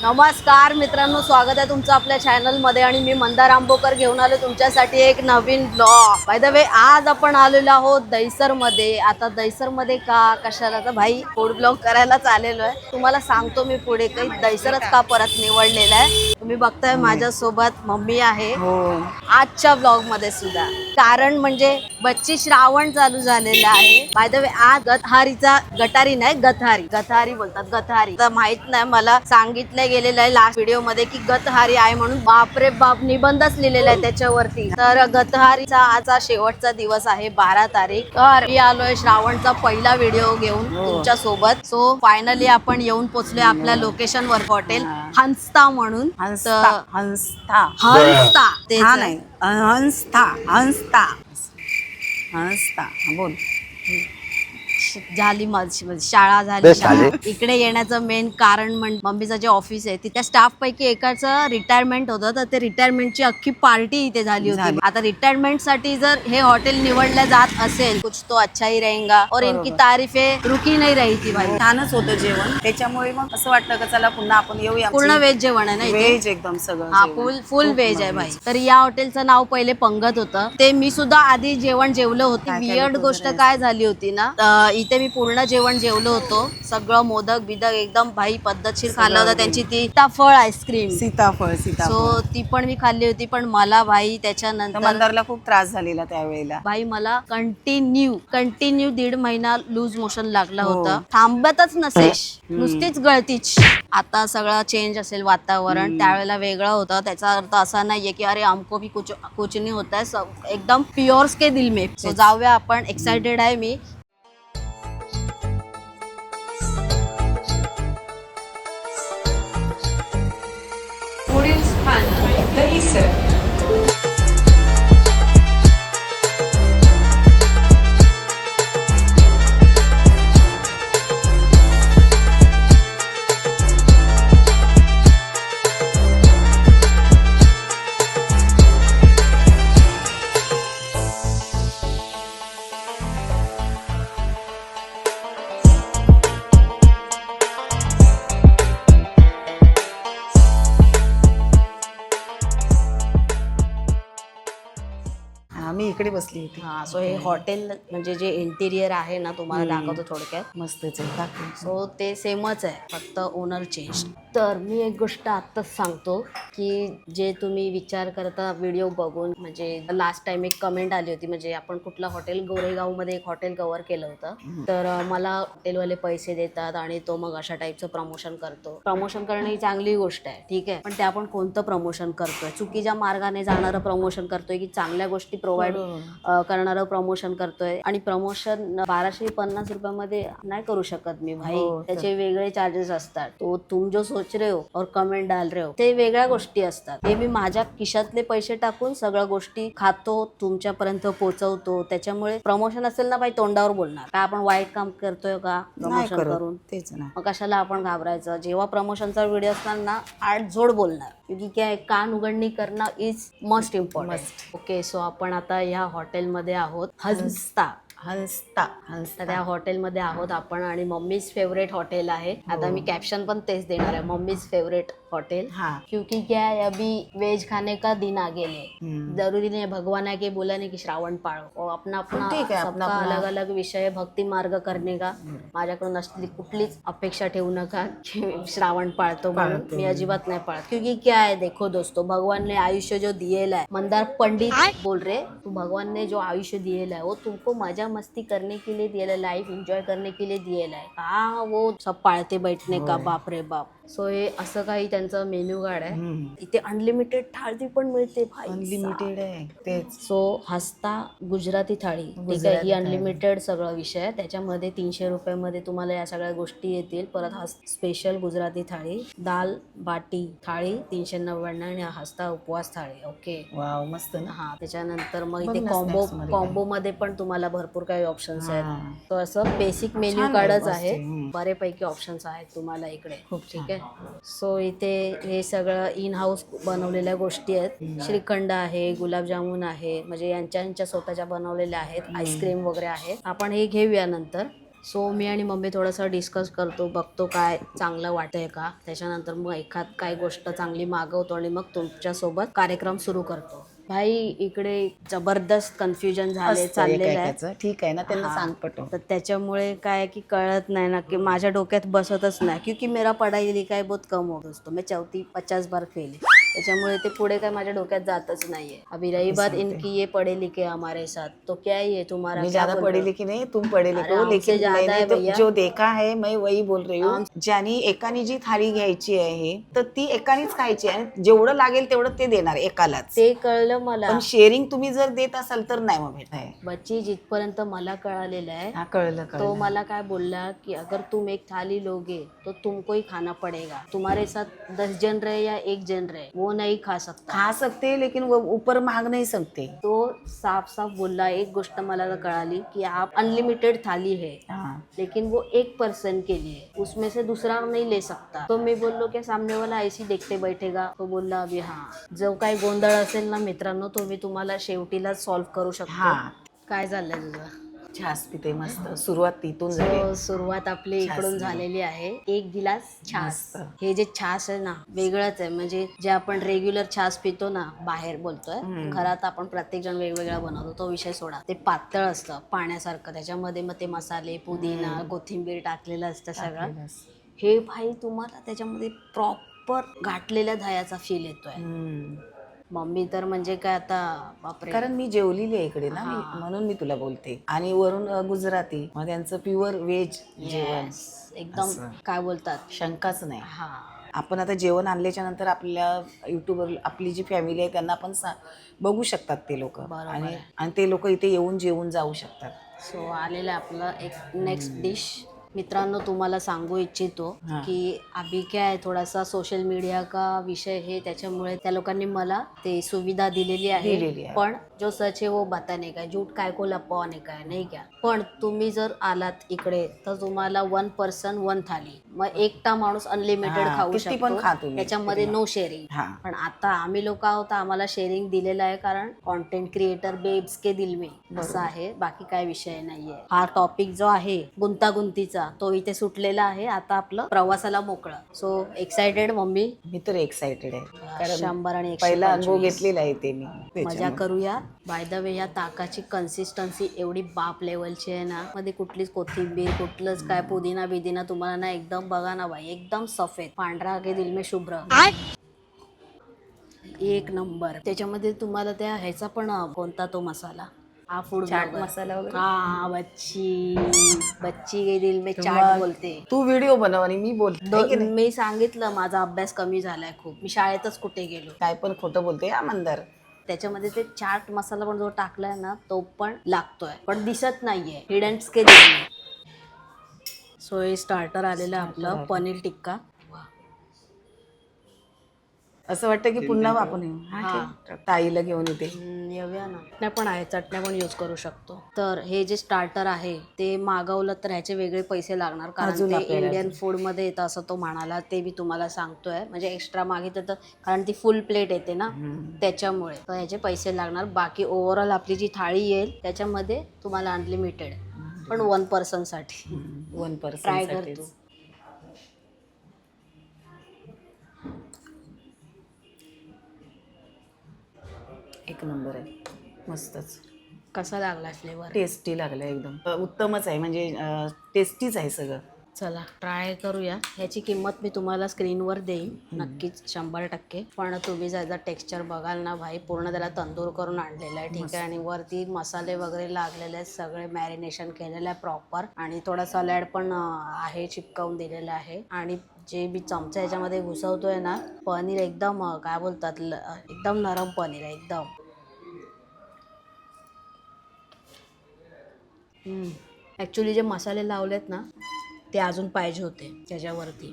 नमस्कार मित्रांनो, स्वागत आहे तुमचं आपल्या चॅनलमध्ये आणि मी मंदार आंबोकर घेऊन आलो तुमच्यासाठी एक नवीन ब्लॉग. बाय द वे, आज आपण आलेलो आहोत दहिसरमध्ये. आता दहिसरमध्ये कशाला तर भाई फूड ब्लॉग करायलाच आलेलो आहे. तुम्हाला सांगतो मी पुढे काही दहिसरच का परत निवडलेला आहे. तुम्ही बघताय माझ्यासोबत मम्मी आहे आजच्या ब्लॉग मध्ये सुद्धा. कारण म्हणजे बच्ची श्रावण चालू झालेला आहे. बाय द वे, आज गटारी नाही गथारी बोलतात. गथारी तर माहित नाही, मला सांगितलं गेलेलं आहे लास्ट व्हिडिओ मध्ये की गतहारी आहे म्हणून. बापरे बाप, निबंधच लिहिलेला आहे त्याच्यावरती. तर गतहारीचा आजचा शेवटचा दिवस आहे 12 तारीख. तर मी आलोय श्रावणचा पहिला व्हिडिओ घेऊन तुमच्या सोबत. सो फायनली आपण येऊन पोहोचलोय आपल्या लोकेशन वर, हॉटेल हंस्ता म्हणून. हंस्ता तेच नाही, हंस्ता बोल. झाली माझी शाळा झाली. इकडे येण्याचं मेन कारण म्हणजे मम्मीचं जे ऑफिस आहे तिथे स्टाफ पैकी एकाचं रिटायरमेंट होतं, तर ते रिटायरमेंटची अख्खी पार्टी इथे झाली होती. आता रिटायरमेंट साठी जर हे हॉटेल निवडलं जात असेल, कुछ तो अच्छा ही रहेगा और इनकी तारीफे रुकी नाही रही थी भाई. छानच होतं जेवण, त्याच्यामुळे मग असं वाटतं का चला पुन्हा आपण येऊया. पूर्ण व्हेज जेवण आहे ना, व्हेज एकदम सगळं. हा, फुल व्हेज आहे भाई. तर या हॉटेलचं नाव पहिले पंगत होतं. ते मी सुद्धा आधी जेवण जेवलं होती. वियर्ड गोष्ट काय झाली होती ना, इथे मी पूर्ण जेवण जेवलो होतो. सगळं मोदक बिदक एकदम भाई पद्धतशीर खाल्लं होतं. त्यांची ती सीताफळ आईस्क्रीम, सीताफळ सो ती पण मी खाल्ली होती. पण मला भाई त्याच्यानंतर मंदारला खूप त्रास झालेला त्यावेळेला. भाई मला कंटिन्यू 1.5 महिना लूज मोशन लागला होता. थांबतच नसेश, नुसतीच गळतीच. आता सगळं चेंज असेल वातावरण, त्यावेळेला वेगळं होतं. त्याचा अर्थ असा नाहीये की अरे हमको भी कुछ नहीं होता है, एकदम प्युअर्स के दिल में. सो जाऊया आपण. एक्साइटेड आहे मी. मी इकडे बसली होती. हा, सो हे हॉटेल म्हणजे जे इंटिरियर आहे ना, तुम्हाला दाखवतो थोडक्यात. मस्तच आहे. सो ते सेमच आहे, फक्त ओनर चेंज. तर मी एक गोष्ट आत्ताच सांगतो की जे तुम्ही विचार करता व्हिडिओ बघून, म्हणजे लास्ट टाइम एक कमेंट आली होती, म्हणजे आपण कुठलं हॉटेल, गोरेगावमध्ये एक हॉटेल कव्हर केलं होतं. तर मला हॉटेलवाले पैसे देतात आणि तो मग अशा टाईपचं प्रमोशन करतो. प्रमोशन करणं ही चांगली गोष्ट आहे, ठीक आहे. पण ते आपण कोणतं प्रमोशन करतोय? चुकीच्या मार्गाने जाणारं प्रमोशन करतोय की चांगल्या गोष्टी प्रोव्हाइड करणारं प्रमोशन करतोय? आणि प्रमोशन 1250 रुपयामध्ये नाही करू शकत मी भाई. त्याचे वेगळे चार्जेस असतात. तो तुम जो सोच रहे हो और कमेंट डाल रहे हो ते वेगळ्या गोष्टी असतात. ते मी माझ्या खिशातले पैसे टाकून सगळ्या गोष्टी खातो, तुमच्यापर्यंत पोहोचवतो. त्याच्यामुळे प्रमोशन असेल ना भाई, तोंडावर बोलणार. काय आपण वाईट काम करतोय का प्रमोशन करून? तेच ना. मग कशाला आपण घाबरायचं? जेव्हा प्रमोशनचा व्हिडिओ असणार ना, आडजोड बोलणार. क्योंकि क्या, कान उघडणी करणं is must important. Okay, so आपण आता ह्या हॉटेलमध्ये आहोत, हंस्ता. त्या हॉटेलमध्ये आहोत आपण आणि मम्मीज फेवरेट हॉटेल आहे. आता मी कॅप्शन पण तेच देणार आहे, मम्मीज फेवरेट होटल. क्योंकि क्या है, अभी वेज खाने का दिन आ गए. जरूरी नहीं भगवान है कि बोला नहीं कि श्रावण पाळो. अपना अपना सबका अलग अलग विषय, भक्ती मार्ग करने का. माझ्याकडून असली कुठलीच अपेक्षा ठेवू नका की श्रावण पाळतो म्हणून. मी अजिबात नाही पाळत. क्योंकि क्या है, देखो दोस्तों, भगवान ने आयुष्य जो दिएला है, मंदार पंडित बोल रहे, तो भगवान ने जो आयुष्य दिएला है वो तुमको मजा मस्ती करने के लिए दिएला है, लाइफ एंजॉय करने के लिए दिएला है. का वो सब पाळते बैठने का, बाप रे बाप. सो हे असं काही त्यांचं मेन्यू कार्ड आहे. इथे अनलिमिटेड थाळी पण मिळते भाई. अनलिमिटेड आहे तेच. सो हंस्ता गुजराती थाळी, ठीक आहे. ही अनलिमिटेड सगळं विषय आहे. त्याच्यामध्ये 300 रुपयामध्ये तुम्हाला या सगळ्या गोष्टी येतील. परत स्पेशल गुजराती थाळी, दाल बाटी थाळी 399 आणि हंस्ता उपवास थाळी. ओके, वाव, मस्त ना. हा, त्याच्यानंतर मग इथे कॉम्बो मध्ये पण तुम्हाला भरपूर काही ऑप्शन्स आहेत. तो असं बेसिक मेन्यू कार्डच आहे. बरेपैकी ऑप्शन्स आहेत तुम्हाला इकडे, खूप ठीक आहे. सो इथे हे सगळं इन हाऊस बनवलेल्या गोष्टी आहेत. श्रीखंड आहे, गुलाबजामुन आहे, म्हणजे यांच्या स्वतःच्या बनवलेल्या आहेत. आईस्क्रीम वगैरे आहे. आपण हे घेऊया नंतर. सो मी आणि मम्मी थोडंसं डिस्कस करतो, बघतो काय चांगलं वाटतंय का, त्याच्यानंतर मग एखाद काय गोष्ट चांगली मागवतो आणि मग तुमच्यासोबत कार्यक्रम सुरू करतो. भाई इकडे जबरदस्त कन्फ्युजन चाललेलं आहे. ठीक आहे ना, त्यांना हाँ, सांग पटो. तर त्याच्यामुळे काय की कळत नाही ना की माझ्या डोक्यात बसतच नाही, क्योंकि मेरा पढ़ाई लिखाई बहुत कम हो दोस्तों, मैं चौथी 50 बार फेल है, त्याच्यामुळे ते पुढे काय माझ्या डोक्यात जातच नाहीये. अभी रही बात इनकी, ये पढ़े लिखे हमारे साथ, तो क्या है ये तुम्हारा, मैं क्या ज्यादा बोल पढ़ी रहे हो? लिखी नहीं, तुम पढ़े लिखे अरे हो, हमसे लेकिन ज्यादा मैंने है तो भैया. जो देखा है मैं वही बोल रही हूँ. ज्यानी एकाने जी थाळी घ्यायची आहे तर ती एकानेच खायची आहे, जेवढं लागेल तेवढं ते देणार एकालाच. ते कळलं मला, पण शेअरिंग तुम्ही जर देत असाल तर नाही मग भेट आहे. बच्ची जिथपर्यंत मला कळालेलं आहे, हा, कळलं तो कळलं. मला काय बोलला कि अगर तुम एक थाली लोगे तो तुमको ही खाना पड़ेगा, तुम्हारे साथ 10 जन रहे या 1 जन रहे वो नहीं खा सकता. खा सकते लेकिन वो ऊपर मांग नहीं सकते. तो साफ साफ बोलला. एक गोष्ट मला कळाली की आप अनलिमिटेड थाली है, हाँ. लेकिन वो एक पर्सन के लिए, उसमें से दूसरा नहीं ले सकता. तो मी बोललो की सामने वाला ऐसी देखते बैठेगा. तो बोलला अभी हाँ, जो काही गोंधळ असेल ना मित्रांनो, तो मी तुम्हाला शेवटीला सॉल्व्ह करू शकतो. हा, काय झालंय तुझं? छास पिते मस्त. सुरुवात तिथून झाली. So, सुरुवात आपली इकडून झालेली आहे. 1 गिलास छास. मस्त. हे जे छास आहे ना वेगळंच आहे, म्हणजे जे आपण रेग्युलर छास पितो ना, बाहेर बोलतोय, घरात आपण प्रत्येक जण वेगवेगळा बनवतो, तो विषय सोडा. ते पातळ असतं पाण्यासारखं, त्याच्यामध्ये मग ते मसाले, पुदिना, कोथिंबीर टाकलेलं असतं सगळं. हे भाई तुम्हाला त्याच्यामध्ये प्रॉपर गाठलेल्या दह्याचा फील येतोय. मम्मी तर म्हणजे काय आता बापरे. कारण मी जेवलेली आहे इकडे ना, म्हणून मी तुला बोलते. आणि वरून गुजराती, मग त्यांचं प्युअर व्हेज जेवण. एकदम काय बोलतात, शंकाच नाही. हा. आपण आता जेवण आणल्याच्या नंतर आपल्या युट्यूबवर आपली जी फॅमिली आहे त्यांना पण बघू शकतात ते लोक, आणि ते लोक इथे येऊन जेवून जाऊ शकतात. सो आलेलं आपलं एक नेक्स्ट डिश. मित्रांनो तुम्हाला सांगू इच्छितो की अभी क्या है, थोडासा सोशल मीडिया का विषय है, त्याच्यामुळे त्या लोकांनी मला ते सुविधा दिलेली आहे. पण जो सच है वो बताने का, झूठ काय को लपवाने का है, नाही क्या. पण तुम्ही जर आलात इकडे तर तुम्हाला 1 पर्सन 1 थाली, मग एकटा माणूस अनलिमिटेड खाऊ शकतो, त्याच्यामध्ये नो शेअरिंग. पण आता आम्ही लोक आहोत, आम्हाला शेअरिंग दिलेलं आहे, कारण कॉन्टेंट क्रिएटर बेब्स के दिल में असं आहे, बाकी काय विषय नाहीये. हा टॉपिक जो आहे गुंतागुंतीचा, तो इथे सुटलेला आहे. आता आपलं प्रवासाला मोकळं. So excited mummy? मी तर एक्साइटेड आहे, कारण 100 आणि 125 पहिला अनुभव घेतलेला आहे ते मी. मजा करूया. बाय द वे, या ताकाची कन्सिस्टन्सी एवढी बाप लेवलची आहे ना, मध्ये कुठलीच कोथिंबीर, कुठलंच काय पुदिना बिदिना तुम्हाला ना, एकदम बघा ना बाई, एकदम सफेद, पांढरा के दिल में शुभ्र, एक नंबर. त्याच्यामध्ये तुम्हाला त्या ह्याचा पण कोणता तो मसाला, हा फूड चाट मसाला वगैरे. हा, बच्ची के दिल में चाट बोलते. तू व्हिडिओ बनव आणि मी बोलते. मी सांगितलं माझा अभ्यास कमी झालाय खूप, मी शाळेतच कुठे गेलो. काय पण खोटं बोलते हा मंदार. त्याच्यामध्ये ते चाट मसाला पण जो टाकलाय ना, तो पण लागतोय, पण दिसत नाहीये, हिडन के दिल में. सो हे स्टार्टर आलेलं आपलं पनीर टिक्का. असं वाटतं की पुन्हा आपण येऊ. ताईला घेऊन येते. येऊया ना. चटण्या पण आहे, चटण्या पण यूज करू शकतो. तर हे जे स्टार्टर आहे ते मागवलं तर ह्याचे वेगळे पैसे लागणार, कारण ते इंडियन फूड मध्ये येतं असं तो म्हणाला. ते मी तुम्हाला सांगतोय, म्हणजे एक्स्ट्रा मागितलं तर, कारण ती फुल प्लेट येते ना, त्याच्यामुळे तर ह्याचे पैसे लागणार. बाकी ओव्हरऑल आपली जी थाळी येईल त्याच्यामध्ये तुम्हाला अनलिमिटेड, पण 1 पर्सन साठी. 1 पर्सन ट्राय कर तू. एक नंबर आहे, मस्तच. कसा लागला फ्लेवर? टेस्टी लागला एकदम, उत्तमच आहे, म्हणजे टेस्टीच आहे सगळं. चला ट्राय करूया. ह्याची किंमत मी तुम्हाला स्क्रीनवर देईन नक्कीच 100%. पण तुम्ही जर टेक्स्चर बघाल ना भाई, पूर्ण त्याला तंदूर करून आणलेलं आहे, ठीक आहे, आणि वरती मसाले वगैरे लागलेले आहेत, सगळे मॅरिनेशन केलेलं आहे प्रॉपर, आणि थोडा सॅलड पण आहे चिपकवून दिलेला आहे. आणि जे मी चमचा ह्याच्यामध्ये घुसवतोय ना, पनीर एकदम काय बोलतात, एकदम नरम पनीर आहे एकदम. ॲक्च्युली जे मसाले लावलेत ना ते अजून पाहिजे होते त्याच्यावरती,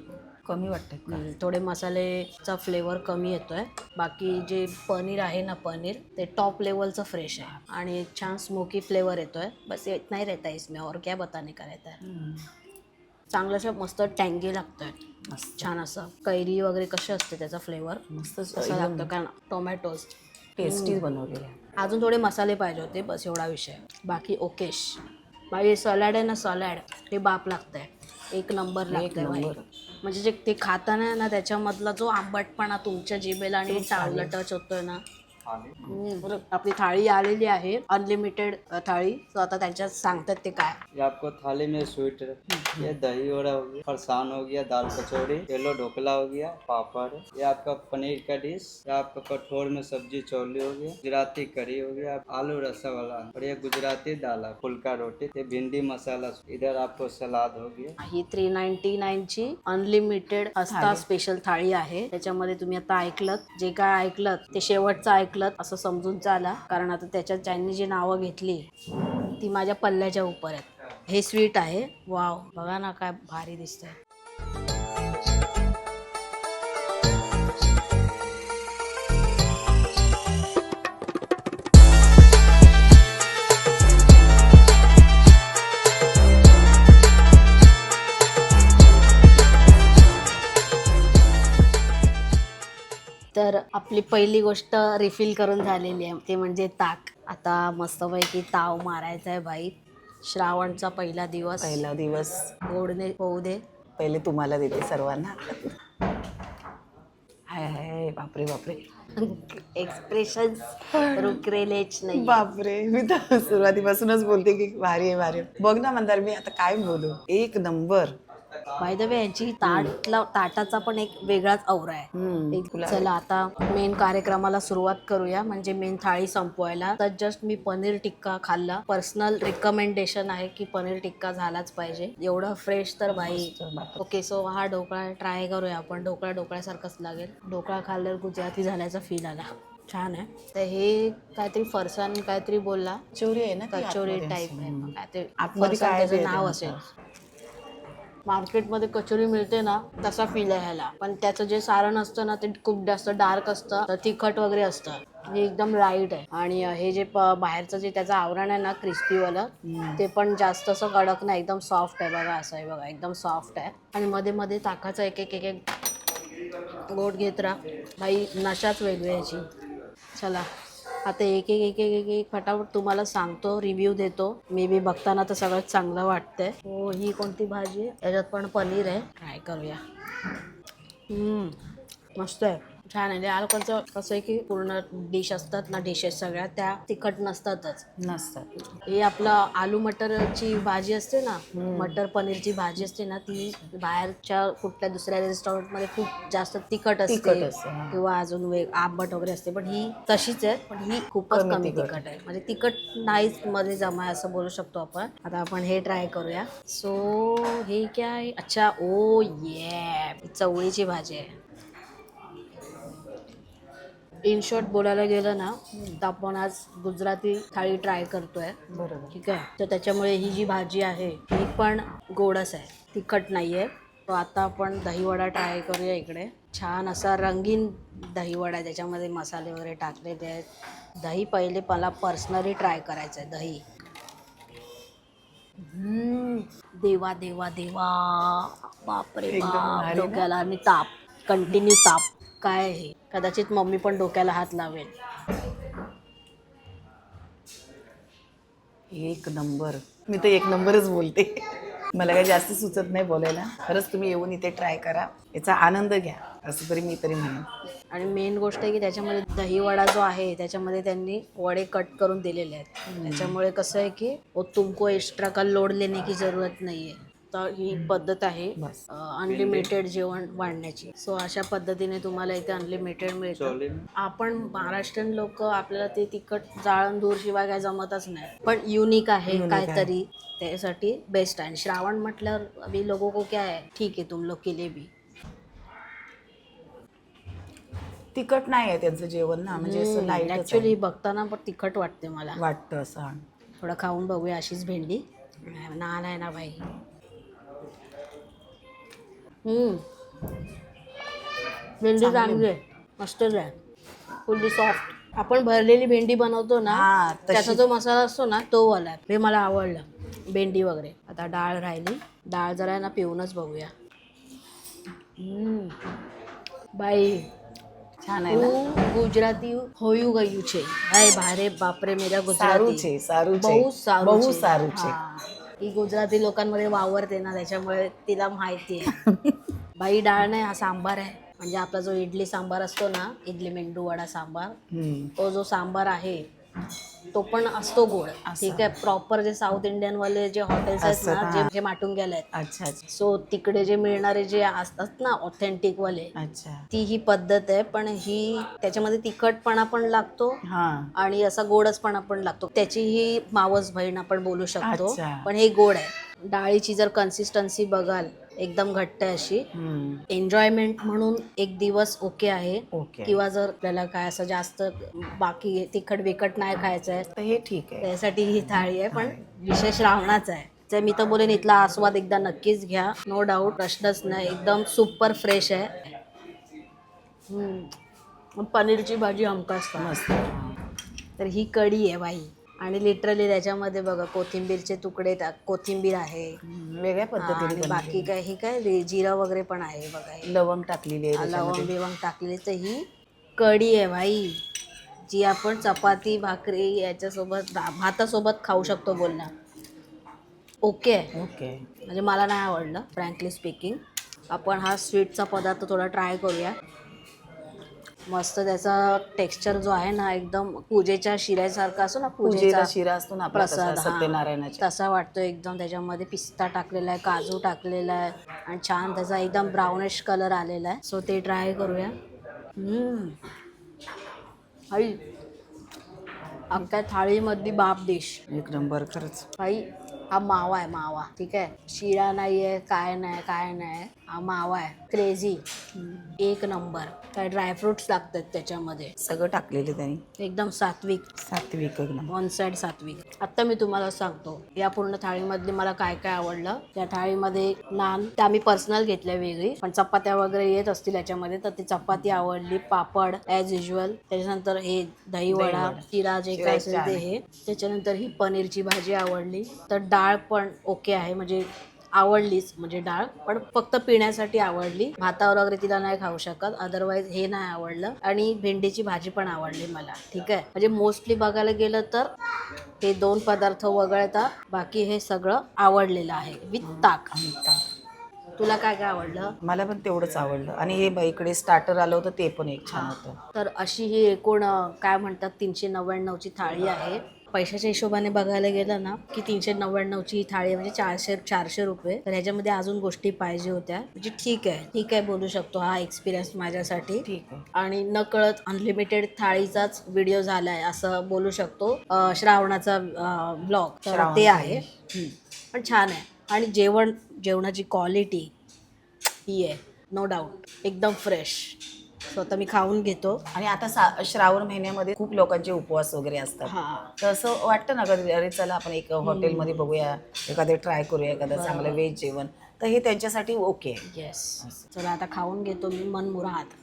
कमी वाटतं. थोडे मसालेचा फ्लेवर कमी येतोय. बाकी जे पनीर आहे ना, पनीर ते टॉप लेवलचं फ्रेश आहे आणि छान स्मोकी फ्लेवर येतोय. बस इतना ही रहता है इसमें, और क्या बताने का रहता है. चांगलं असं मस्त टँगी लागतोय, छान असं कैरी वगैरे कसे असते त्याचा फ्लेवर मस्त असं लागतं, कारण टोमॅटोज टेस्टी बनवलेलं आहे. अजून थोडे मसाले पाहिजे होते, बस एवढा विषय. बाकी ओकेश. बाई सॅलड आहे ना, सॅलड ते बाप लागतंय, एक नंबर लागतंय बाई. नंबर. म्हणजे जे ते खाताना ना त्याच्यामधला जो आंबटपणा तुमच्या जिभेला आणि टाळूला टच होतोय ना. आपली थाळी आलेली आहे, अनलिमिटेड थाळी. सो आता त्यांच्यात सांगतात ते काय. ये आपको थाली में स्वीट, ये दही वड़ा हो गया, फरसान हो गया, दाल कचौड़ी, येलो ढोकला हो गया, पापड़, ये आपका पनीर का डिश, ये आपका कठोर में सब्जी चौली हो गया, गुजराती करी हो गया, आलू रसगुल्ला, और ये गुजराती दाल, फुल्का रोटी, ये भिंडी मसाला, इधर आपको सलाद हो गया. ही 399 ची अनलिमिटेड हस्ता स्पेशल थाळी आहे. त्याच्यामध्ये तुम्ही आता ऐकलत, जे काय ऐकलत ते शेवटचं ऐकलत असं समजून चाला, कारण आता त्याच्यात ज्यांनी जी नावं घेतली ती माझ्या पल्ल्याच्या उपर आहेत. हे स्वीट आहे, वाव, बघा ना काय भारी दिसतंय. तर आपली पहिली गोष्ट रिफिल करून झालेली आहे, ते म्हणजे ताक. आता मस्तपैकी ताव मारायचा आहे बाई. श्रावणचा पहिला दिवस गोडने होऊ दे. पहिले तुम्हाला देते सर्वांना. हाय हाय, बापरे बापरे, एक्सप्रेशन रुकरेलेच नाही. बापरे, मी तर सुरुवातीपासूनच बोलते की भारी आहे भारी आहे. बघ ना मंदार, मी आता काय बोलू, एक नंबर. बाय द वे यांची ताटाचा पण एक वेगळाच औरा आहे. चला आता मेन कार्यक्रमाला सुरुवात करूया, म्हणजे मेन थाळी संपवायला. तर जस्ट मी पनीर टिक्का खाल्ला. पर्सनल रिकमेंडेशन आहे की पनीर टिक्का झालाच पाहिजे, एवढं फ्रेश तर बाई. ओके, सो हा ढोकळा ट्राय करूया आपण. ढोकळ्यासारखंच लागेल. ढोकळा खाल्ल्यावर गुजराती झाल्याचा फील आला, छान आहे. तर हे काहीतरी फरसाण काहीतरी बोलला, कचोरी आहे ना, कचोरी टाईप आहे. काहीतरी आतमध्ये काय त्याचं नाव असेल. मार्केटमध्ये कचोरी मिळते ना, तसा फील आहे ह्याला. पण त्याचं जे सारण असतं ना ते खूप जास्त डार्क असतं, तर तिखट वगैरे असतं. हे एकदम लाईट आहे. आणि हे जे बाहेरचं जे त्याचं आवरण आहे ना क्रिस्पीवालं, ते पण जास्त असं कडक नाही, एकदम सॉफ्ट आहे. बघा असं आहे, बघा एकदम सॉफ्ट आहे. आणि मध्ये मध्ये ताकाचा एक एक एक एक गोट घेत राहा बाई, नशाच वेगळी याची. चला आता एक एक एक एक एक एक फटाफट तुम्हाला सांगतो, रिव्ह्यू देतो. मे बी बघताना तर सगळ्यात चांगलं वाटतंय. हो, ही कोणती भाजी आहे, याच्यात पण पनीर आहे, ट्राय करूया. मस्त आहे, छान आहे. या लोकांचं कसं आहे की पूर्ण डिश असतात ना, डिशेस सगळ्या त्या तिखट नसतात. हे आपलं आलू मटरची भाजी असते ना, मटर पनीरची भाजी असते ना, ती बाहेरच्या कुठल्या दुसऱ्या रेस्टॉरंटमध्ये खूप जास्त तिखट असते किंवा अजून आंबट वगैरे असते. पण ही तशीच आहे, पण ही खूपच कमी तिखट आहे. म्हणजे तिखट नाहीच मध्ये जमाय असं बोलू शकतो आपण. आता आपण हे ट्राय करूया. सो हे काय, अच्छा, ओ ये, चवळीची भाजी आहे. इन शॉर्ट बोलायला गेलं ना, तर आपण आज गुजराती थाळी ट्राय करतोय, बरोबर, ठीक आहे. तर त्याच्यामुळे ही जी भाजी आहे ही पण गोडच आहे, तिखट नाही आहे. तो आता आपण दहीवडा ट्राय करूया. इकडे छान असा रंगीन दहीवडा आहे, त्याच्यामध्ये मसाले वगैरे टाकलेले आहेत. दही पहिले मला पर्सनली ट्राय करायचं आहे. दही, देवा देवा देवा, बापरे बाप, डोक्याला आणि ताप, कंटिन्यू ताप. काय हे, कदाचित मम्मी पण डोक्याला हात लावेल. एक नंबर. मी तर एक नंबरच बोलते, मला काही जास्त सुचत नाही बोलायला. खरंच तुम्ही येऊन इथे ट्राय करा, याचा आनंद घ्या, असं तरी मी तरी म्हणेन. आणि मेन गोष्ट आहे की त्याच्यामध्ये दहीवडा जो आहे त्याच्यामध्ये त्यांनी वडे कट करून दिलेले आहेत. त्याच्यामुळे कसं आहे की तुमको एक्स्ट्रा का लोड लेने की जरूरत नाही आहे. तर ही पद्धत आहे अनलिमिटेड जेवण वाढण्याची. सो अशा पद्धतीने तुम्हाला इथे अनलिमिटेड मिळतं. आपण महाराष्ट्रीयन लोक, आपल्याला ते तिखट जाळण दूर शिवाय काय जमतच नाही, पण युनिक आहे काहीतरी, त्यासाठी बेस्ट आहे. श्रावण म्हटल्यावर अभी लोगों को क्या है, ठीक आहे तुम लोग के लिए भी. तिखट नाही आहे त्यांचं जेवण ना, म्हणजे असं लाईट. ॲक्च्युली बघताना पण तिखट वाटते, मला वाटतं असं. थोडं खाऊन बघूया अशीच भेंडी. नाही ना भाई, भेंडी चांगली आहे, मस्तच आहे, फुल्ली सॉफ्ट. आपण भरलेली भेंडी बनवतो ना, त्याचा जो मसाला असतो ना तो वाला आहे, हे मला आवडलं. भेंडी वगैरे. आता डाळ राहिली, डाळ जरा ना पिऊनच बघूया. बाई छान आहे ना. गुजराती होयू गयू छे, हाय भारे बापरे, मेरा गुजराती सारू छे, बहुत सारू बहुत सारू छे. ही गुजराती लोकांमध्ये वावरते ना, त्याच्यामुळे तिला माहिती आहे. बाई डाळ नाही, हा सांबार आहे. म्हणजे आपला जो इडली सांबार असतो ना, इडली मेंदू वडा सांबार, तो जो सांबार आहे तो पण असतो गोड. ठीक आहे. प्रॉपर जे साऊथ इंडियन वाले जे हॉटेल्स आहेत ना, जे माटून गेले आहेत, अच्छा अच्छा सो तिकडे जे मिळणारे जे असतात ना ऑथेंटिक वाले, अच्छा. ती ही पद्धत आहे. पण ही त्याच्यामध्ये तिखटपणा पण लागतो हा आणि असा गोडसपणा पण लागतो. त्याची ही मावस बहीण आपण बोलू शकतो. अच्छा. पण हे गोड आहे. डाळीची जर कन्सिस्टन्सी बघाल, एकदम घट्ट आहे अशी. एन्जॉयमेंट म्हणून एक दिवस ओके आहे. ओके. किंवा जर आपल्याला काय असं जास्त बाकी तिखट बिकट नाही खायचं आहे, तर हे ठीक आहे. त्यासाठी ही थाळी आहे. पण विशेष श्रावणाचा आहे. तर मी तर बोलेन इथला आस्वाद एकदा नक्कीच घ्या. नो डाऊट, प्रश्नच नाही. एकदम सुपर फ्रेश आहे. पनीरची भाजी हमखास खा. मस्त. तर ही कढी आहे बाई. आणि लिटरली त्याच्यामध्ये बघा कोथिंबीरचे तुकडे, कोथिंबीर आहे. वेगळ्या आणि पद्धतीने बाकी काय ही काय जिरा वगैरे पण आहे बघा. हे लवंग टाकलेली आहे लवंग त्याच्यामध्ये. बिवंग टाकलेली. तर ही कढी आहे भाई, जी आपण चपाती भाकरी याच्यासोबत भातासोबत खाऊ शकतो. बोलणं ओके आहे. ओके. म्हणजे मला नाही आवडलं फ्रँकली स्पीकिंग. आपण हा स्वीटचा पदार्थ थोडा ट्राय करूया. मस्त त्याचा टेक्स्चर जो आहे ना, एकदम पूजेच्या शिऱ्यासारखा असतो ना, पूजेला शिरा असतो ना आपला प्रसाद, तसा, सत्यनारायणाचा. तसा वाटतो एकदम. त्याच्यामध्ये पिस्ता टाकलेला आहे, काजू टाकलेला आहे आणि छान त्याचा एकदम ब्राउनिश कलर आलेला आहे. सो ते ट्राय करूया. आई, अख्ख्या थाळीमधली बाप डिश. एक नंबर खरंच. भाई हा मावा आहे, मावा. ठीक आहे. शिरा नाही आहे, काय नाही. हा मावा आहे. क्रेझी, एक नंबर. काय ड्रायफ्रुट्स लागतात त्याच्यामध्ये, सगळं टाकलेलं त्यांनी. एकदम सात्विक. सात्विक एकदम. वन साईड सात्विक. आता मी तुम्हाला सांगतो या पूर्ण थाळीमधली मला काय काय आवडलं. त्या थाळीमध्ये नान, त्या आम्ही पर्सनल घेतल्या वेगळी, पण चपात्या वगैरे येत असतील याच्यामध्ये, तर ती चपाती आवडली. पापड ॲज युजल. त्याच्यानंतर हे दही वडा, शिरा जे काय असेल ते हे. त्याच्यानंतर ही पनीरची भाजी आवडली. तर डाळ पण ओके आहे, म्हणजे आवडलीच. म्हणजे डाळ पण फक्त पिण्यासाठी आवडली. भातावर वगैरे तिला नाही खाऊ शकत, अदरवाईज हे नाही आवडलं. आणि भेंडीची भाजी पण आवडली मला. ठीक आहे. म्हणजे मोस्टली बघायला गेलं तर हे 2 पदार्थ वगळता बाकी हे सगळं आवडलेलं आहे विथ ताक. तुला काय काय आवडलं? मला पण तेवढंच आवडलं. आणि हे इकडे स्टार्टर आलं होतं ते पण एक छान होतं. तर अशी ही एकूण काय म्हणतात 399ची थाळी आहे. पैशाच्या हिशोबाने बघायला गेलं ना की 399ची ही थाळी म्हणजे 400 रुपये. तर ह्याच्यामध्ये अजून गोष्टी पाहिजे होत्या. म्हणजे ठीक आहे बोलू शकतो. हा एक्सपिरियन्स माझ्यासाठी ठीक आहे. आणि नकळत अनलिमिटेड थाळीचाच व्हिडिओ झालाय असं बोलू शकतो. श्रावणाचा ब्लॉग तर ते आहे. पण छान आहे. आणि जेवणाची क्वालिटी ही आहे, नो डाऊट. एकदम फ्रेश. स्वतः मी खाऊन घेतो. आणि आता श्रावण महिन्यामध्ये खूप लोकांचे उपवास वगैरे असतात. तर असं वाटतं ना कधी, अरे चला आपण एक हॉटेलमध्ये बघूया, एखादं ट्राय करूया, एखादं चांगलं व्हेज जेवण. तर हे त्यांच्यासाठी ओके. येस. चला आता खाऊन घेतो मी मनमुराद.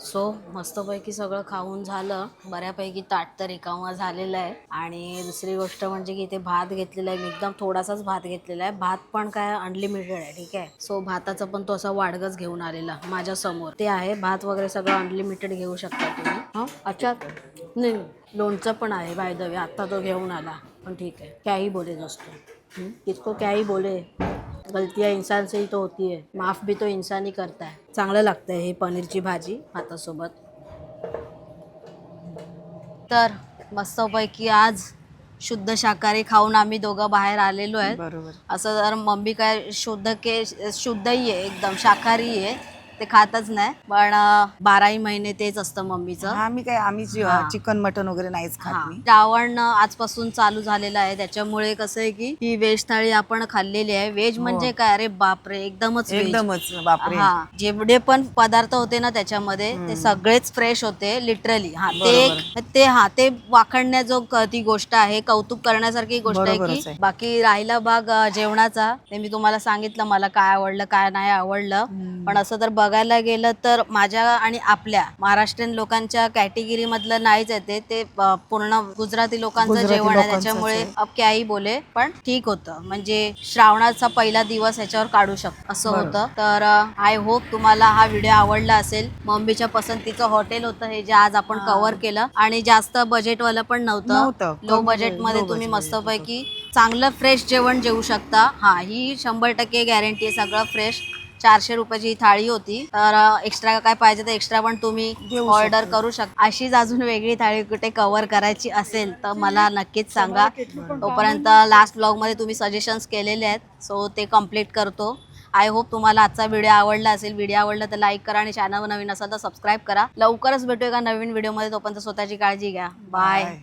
सो मस्तपैकी सगळं खाऊन झालं. बऱ्यापैकी ताट तर रिकामा झालेलं आहे. आणि दुसरी गोष्ट म्हणजे की इथे भात घेतलेला आहे मी. एकदम थोडासाच भात घेतलेला आहे. भात पण काय अनलिमिटेड आहे. ठीक आहे. सो भाताचा पण तो असा वाडगच घेऊन आलेला माझ्या समोर. ते आहे भात वगैरे सगळं अनलिमिटेड घेऊ शकता तुम्ही. हां अच्छा. नाही, लोणचं पण आहे बाय द वे. आत्ता तो घेऊन आला. पण ठीक आहे. क्याही बोले दोस्तों, किसको क्याही बोले, गलतियाँ इंसान से ही तो होती है, माफ भी तो इंसान ही करता है. चांगलं लागतं हे पनीरची भाजी भातासोबत. तर मस्तपैकी आज शुद्ध शाकाहारी खाऊन आम्ही दोघं बाहेर आलेलो आहे. बरोबर. असं जर मम्मी काय शुद्धही आहे, एकदम शाकाहारी आहे, ते खातच नाही. पण 12ही महिने तेच असतं मम्मीचं. आम्ही चिकन मटन वगैरे नाहीच खात मी. श्रावण आजपासून चालू झालेलं आहे. त्याच्यामुळे कसं आहे की ही व्हेज थाळी आपण खाल्लेली आहे. व्हेज म्हणजे काय, अरे बापरे, एकदमच बापरे. हा, जेवढे पण पदार्थ होते ना त्याच्यामध्ये ते सगळेच फ्रेश होते लिटरली. ते वाखणण्याजोग ती गोष्ट आहे, कौतुक करण्यासारखी गोष्ट आहे की. बाकी राहिला भाग जेवणाचा, ते मी तुम्हाला सांगितलं मला काय आवडलं काय नाही आवडलं. पण असं तर बघायला गेलं तर माझ्या आणि आपल्या महाराष्ट्रीयन लोकांच्या कॅटेगरी मधलं नाहीच येते ते पूर्ण गुजराती लोकांचं जेवण आहे, त्याच्यामुळे अब क्याही बोले, पण ठीक होतं. म्हणजे श्रावणाचा पहिला दिवस ह्याच्यावर काढू शकतो असं होतं. तर आय होप तुम्हाला हा व्हिडिओ आवडला असेल. मम्मीच्या पसंतीचं हॉटेल होतं हे जे आज आपण कव्हर केलं, आणि जास्त बजेटवालं पण नव्हतं. लो बजेट मध्ये तुम्ही मस्तपैकी चांगलं फ्रेश जेवण जेवू शकता. हा, ही 100% गॅरंटी आहे, सगळं फ्रेश. 400 रुपयाची ही थाळी होती. तर एक्स्ट्रा काय पाहिजे तर एक्स्ट्रा पण तुम्ही ऑर्डर करू शकता. अशीच अजून वेगळी थाळी कुठे कव्हर करायची असेल तर मला नक्कीच सांगा. तोपर्यंत लास्ट ब्लॉग मध्ये तुम्ही सजेशन्स केलेले आहेत, सो ते कम्प्लीट करतो. आय होप तुम्हाला आजचा व्हिडिओ आवडला असेल. व्हिडिओ आवडला तर लाईक करा आणि चॅनल नवीन असाल तर सबस्क्राईब करा. लवकरच भेटू एका नवीन व्हिडिओमध्ये. तोपर्यंत स्वतःची काळजी घ्या. बाय.